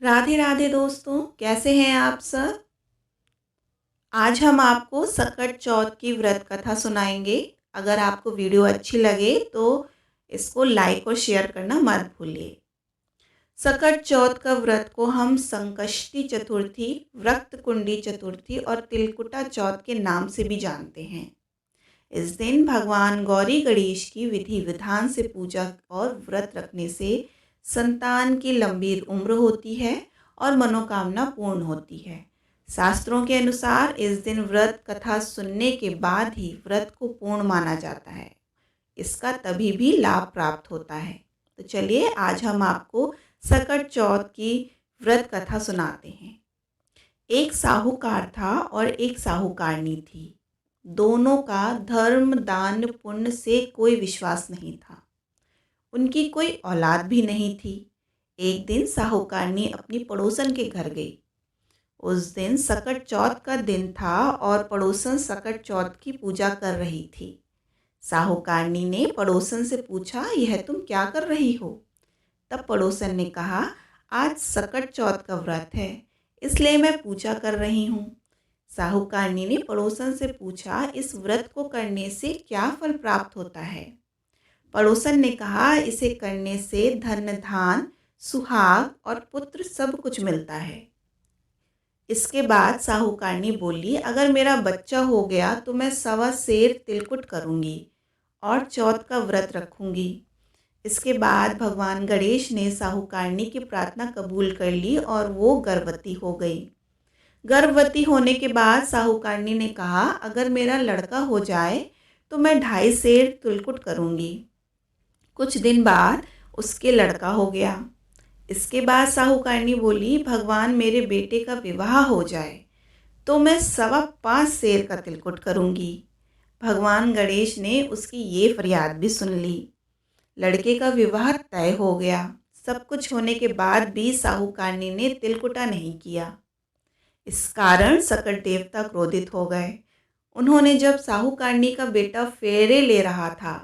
राधे राधे दोस्तों, कैसे हैं आप सब। आज हम आपको सकट चौथ की व्रत कथा सुनाएंगे। अगर आपको वीडियो अच्छी लगे तो इसको लाइक और शेयर करना मत भूलिए। सकट चौथ का व्रत को हम संकष्टी चतुर्थी, व्रत कुंडी चतुर्थी और तिलकुटा चौथ के नाम से भी जानते हैं। इस दिन भगवान गौरी गणेश की विधि विधान से पूजा और व्रत रखने से संतान की लंबी उम्र होती है और मनोकामना पूर्ण होती है। शास्त्रों के अनुसार इस दिन व्रत कथा सुनने के बाद ही व्रत को पूर्ण माना जाता है। इसका तभी भी लाभ प्राप्त होता है। तो चलिए आज हम आपको सकट चौथ की व्रत कथा सुनाते हैं। एक साहूकार था और एक साहूकारनी थी। दोनों का धर्म दान पुण्य से कोई विश्वास नहीं था। उनकी कोई औलाद भी नहीं थी। एक दिन साहूकारनी अपनी पड़ोसन के घर गई। उस दिन सकट चौथ का दिन था और पड़ोसन सकट चौथ की पूजा कर रही थी। साहूकारनी ने पड़ोसन से पूछा, यह तुम क्या कर रही हो। तब पड़ोसन ने कहा, आज सकट चौथ का व्रत है, इसलिए मैं पूजा कर रही हूँ। साहूकारनी ने पड़ोसन से पूछा, इस व्रत को करने से क्या फल प्राप्त होता है। पड़ोसन ने कहा, इसे करने से धन धान सुहाग और पुत्र सब कुछ मिलता है। इसके बाद साहूकारनी बोली, अगर मेरा बच्चा हो गया तो मैं 1.25 सेर तिलकुट करूँगी और चौथ का व्रत रखूँगी। इसके बाद भगवान गणेश ने साहूकारनी की प्रार्थना कबूल कर ली और वो गर्भवती हो गई। गर्भवती होने के बाद साहूकारनी ने कहा, अगर मेरा लड़का हो जाए तो मैं 2.5 सेर तिलकुट करूँगी। कुछ दिन बाद उसके लड़का हो गया। इसके बाद साहूकारनी बोली, भगवान मेरे बेटे का विवाह हो जाए तो मैं 5.25 सेर का तिलकुट करूँगी। भगवान गणेश ने उसकी ये फरियाद भी सुन ली। लड़के का विवाह तय हो गया। सब कुछ होने के बाद भी साहूकारनी ने तिलकुटा नहीं किया। इस कारण सकट देवता क्रोधित हो गए। उन्होंने जब साहूकारनी का बेटा फेरे ले रहा था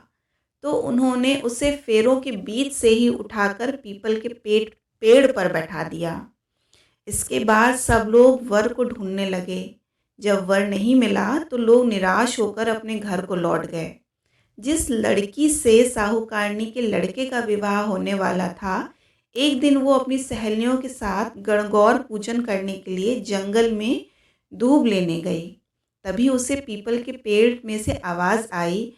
तो उन्होंने उसे फेरों के बीच से ही उठाकर पीपल के पेड़ पर बैठा दिया। इसके बाद सब लोग वर को ढूंढने लगे। जब वर नहीं मिला तो लोग निराश होकर अपने घर को लौट गए। जिस लड़की से साहूकारनी के लड़के का विवाह होने वाला था, एक दिन वो अपनी सहेलियों के साथ गणगौर पूजन करने के लिए जंगल में दूब लेने गई। तभी उसे पीपल के पेड़ में से आवाज़ आई,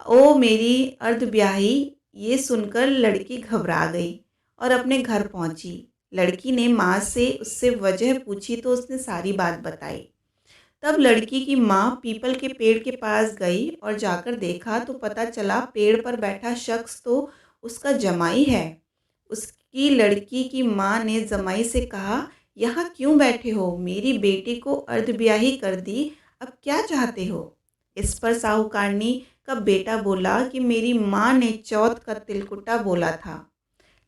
ओ मेरी अर्धब्याही। ये सुनकर लड़की घबरा गई और अपने घर पहुंची। लड़की ने माँ से उससे वजह पूछी तो उसने सारी बात बताई। तब लड़की की माँ पीपल के पेड़ के पास गई और जाकर देखा तो पता चला पेड़ पर बैठा शख्स तो उसका जमाई है। उसकी लड़की की माँ ने जमाई से कहा, यहाँ क्यों बैठे हो, मेरी बेटी को अर्धब्याही कर दी, अब क्या चाहते हो। इस पर साहूकारनी का बेटा बोला कि मेरी माँ ने चौथ का तिलकुटा बोला था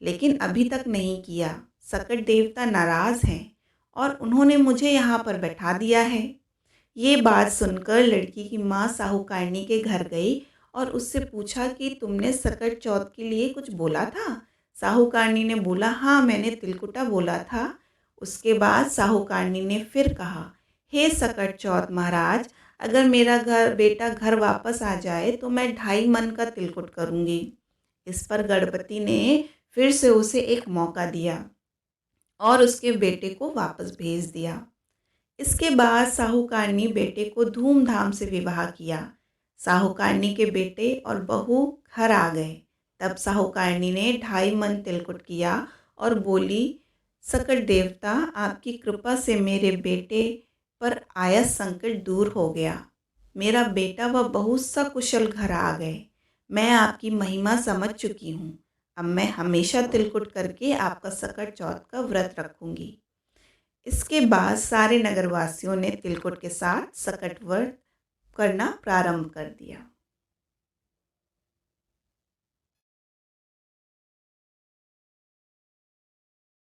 लेकिन अभी तक नहीं किया। सकट देवता नाराज़ हैं और उन्होंने मुझे यहाँ पर बैठा दिया है। ये बात सुनकर लड़की की माँ साहूकारनी के घर गई और उससे पूछा कि तुमने सकट चौथ के लिए कुछ बोला था। साहूकारनी ने बोला, हाँ मैंने तिलकुटा बोला था। उसके बाद साहूकारनी ने फिर कहा, हे सकट चौथ महाराज, अगर मेरा बेटा घर वापस आ जाए तो मैं 2.5 मन का तिलकुट करूँगी। इस पर गणपति ने फिर से उसे एक मौका दिया और उसके बेटे को वापस भेज दिया। इसके बाद साहूकारनी बेटे को धूमधाम से विवाह किया। साहूकारनी के बेटे और बहू घर आ गए। तब साहूकारनी ने 2.5 मन तिलकुट किया और बोली, सकट देवता आपकी कृपा से मेरे बेटे पर आया संकट दूर हो गया। मेरा बेटा व बहू सकुशल घर आ गए। मैं आपकी महिमा समझ चुकी हूँ। अब मैं हमेशा तिलकुट करके आपका सकट चौथ का व्रत रखूँगी। इसके बाद सारे नगरवासियों ने तिलकुट के साथ सकट व्रत करना प्रारंभ कर दिया।